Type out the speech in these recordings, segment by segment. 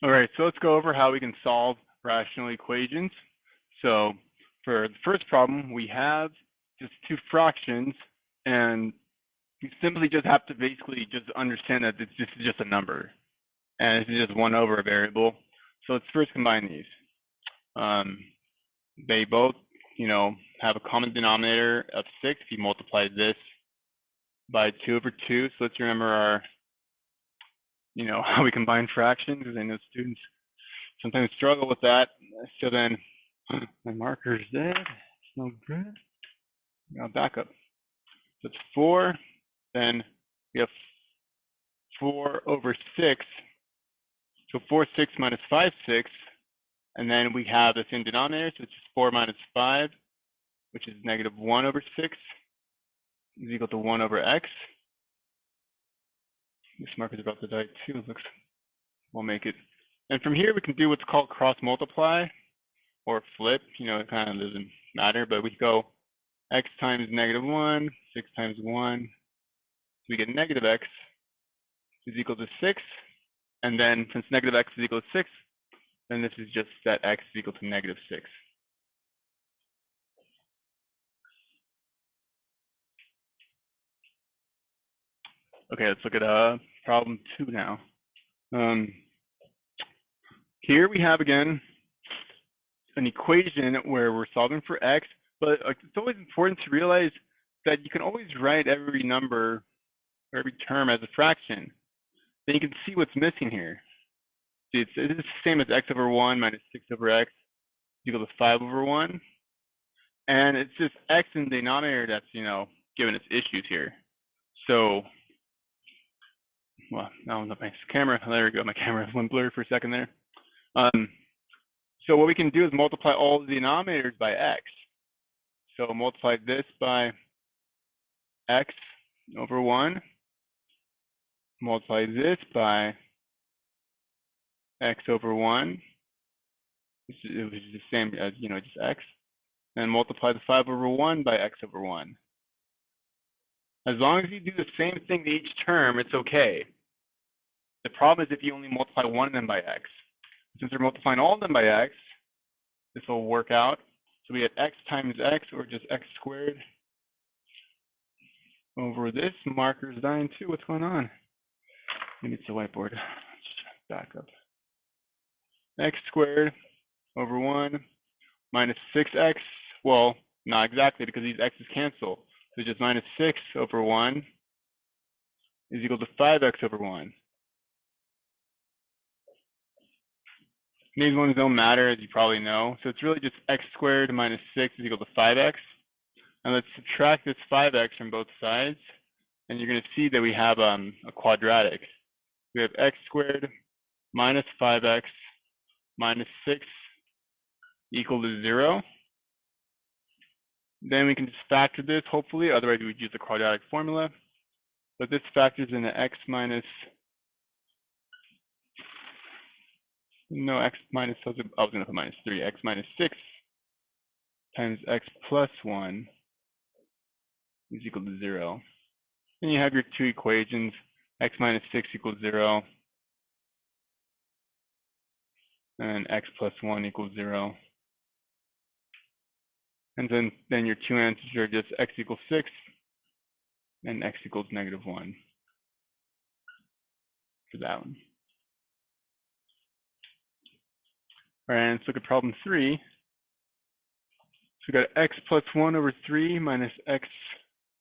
All right, so let's go over how we can solve rational equations. So for the first problem, we have just two fractions, and you simply just have to basically just understand that this is just a number, and this is just 1 over a variable. So let's first combine these. They both, have a common denominator of 6. If you multiply this by 2 over 2, so let's remember our, how we combine fractions, because I know students sometimes struggle with that. So then my marker's dead. It's no good. I'll back up. So it's 4. Then we have 4 over 6. So 4 6 minus 5 6. And then we have the same denominator. So it's just 4 minus 5, which is negative 1 over 6, is equal to 1 over x. This marker's about to die too. Looks, we'll make it. And from here, we can do what's called cross multiply or flip. It kind of doesn't matter, but we go x times negative 1, 6 times 1. So we get negative x is equal to 6. And then since negative x is equal to 6, then this is just that x is equal to negative 6. Okay, let's look at problem 2 now. Here we have, again, an equation where we're solving for x, but it's always important to realize that you can always write every number or every term as a fraction. Then you can see what's missing here. See, it's the same as x over 1 minus 6 over x equal to 5 over 1. And it's just x in the denominator that's, giving us issues here. So, well, that was not my camera. There we go. My camera went blurry for a second there. So what we can do is multiply all the denominators by x. So multiply this by x over 1. Multiply this by x over 1, which is the same as, just x. And multiply the 5 over 1 by x over 1. As long as you do the same thing to each term, it's okay. The problem is if you only multiply one of them by x. Since we're multiplying all of them by x, this will work out. So we get x times x, or just x squared, over this. Marker's dying too. What's going on? Maybe it's the whiteboard. Let's back up. X squared over 1 minus 6x. Well, not exactly, because these x's cancel. So just minus 6 over 1 is equal to 5x over 1. These ones don't matter, as you probably know. So it's really just x squared minus 6 is equal to 5x. And let's subtract this 5x from both sides. And you're going to see that we have a quadratic. We have x squared minus 5x minus 6 equal to 0. Then we can just factor this, hopefully. Otherwise, we would use the quadratic formula. But this factors in the x minus, no, x minus, I was going to put minus 3. X minus 6 times x plus 1 is equal to 0. And you have your two equations. X minus 6 equals 0. And x plus 1 equals 0. And then your two answers are just x equals 6 and x equals negative 1 for that one. All right, let's look at problem 3. So we got x plus 1 over 3 minus x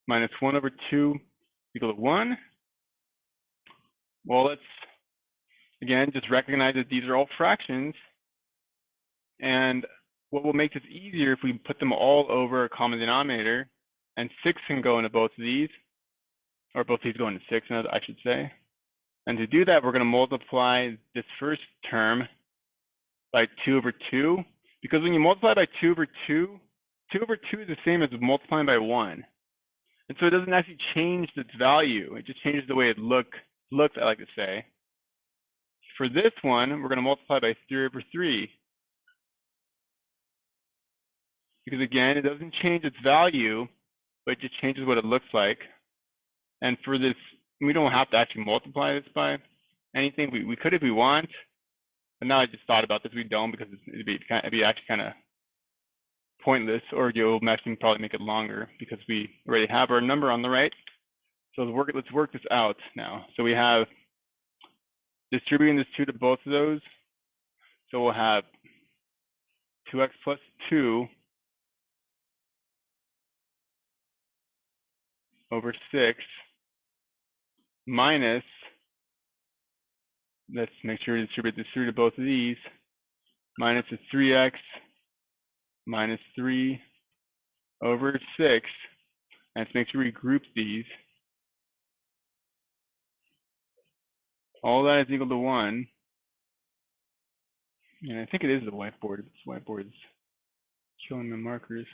minus 1 over 2 equal to 1. Well, let's, again, just recognize that these are all fractions. And what will make this easier if we put them all over a common denominator, and 6 can go into both of these, or both these go into 6, I should say. And to do that, we're going to multiply this first term by 2 over 2, because when you multiply by 2 over 2, 2 over 2 is the same as multiplying by 1. And so it doesn't actually change its value. It just changes the way it looks, I like to say. For this one, we're going to multiply by 3 over 3. Because again, it doesn't change its value, but it just changes what it looks like. And for this, we don't have to actually multiply this by anything. We could if we want, But now I just thought about this, we don't, because it'd be actually kind of pointless, or you'll actually probably make it longer because we already have our number on the right. So let's work this out now. So we have distributing this 2 to both of those. So we'll have 2x plus 2 over 6 minus, let's make sure we distribute this 3 to both of these, minus the 3x minus 3 over 6. And let's make sure we group these. All that is equal to 1. And I think it is the whiteboard. This whiteboard is showing the markers.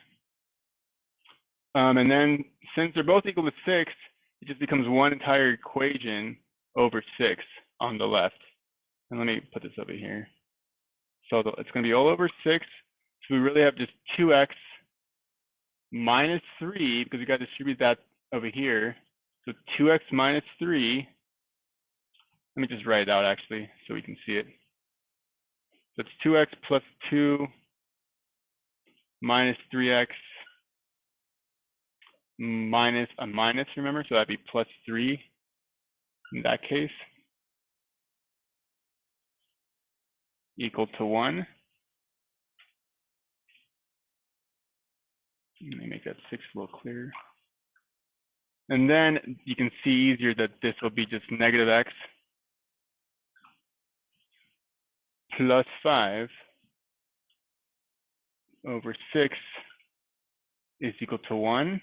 And then since they're both equal to 6, it just becomes one entire equation over 6 on the left. And let me put this over here. So it's going to be all over 6. So we really have just 2x minus 3, because we got to distribute that over here. So 2x minus 3. Let me just write it out actually so we can see it. So it's 2x plus 2 minus 3x minus a minus, remember? So that'd be plus 3 in that case, equal to 1. Let me make that 6 a little clearer. And then you can see easier that this will be just negative x plus 5 over 6 is equal to 1.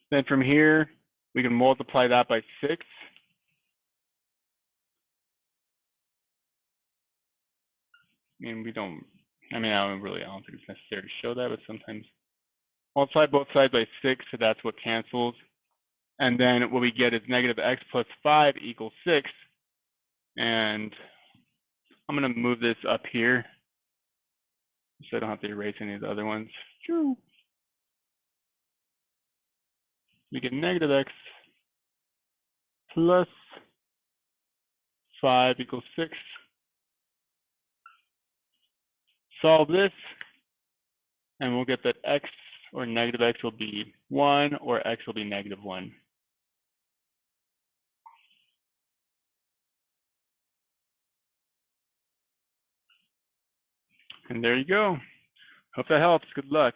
Then from here, we can multiply that by 6. I don't think it's necessary to show that, but sometimes multiply both sides by 6, so that's what cancels. And then what we get is negative x plus 5 equals 6. And I'm going to move this up here so I don't have to erase any of the other ones. We get negative x plus 5 equals 6. Solve this, and we'll get that x or negative x will be 1, or x will be negative 1. And there you go. Hope that helps. Good luck.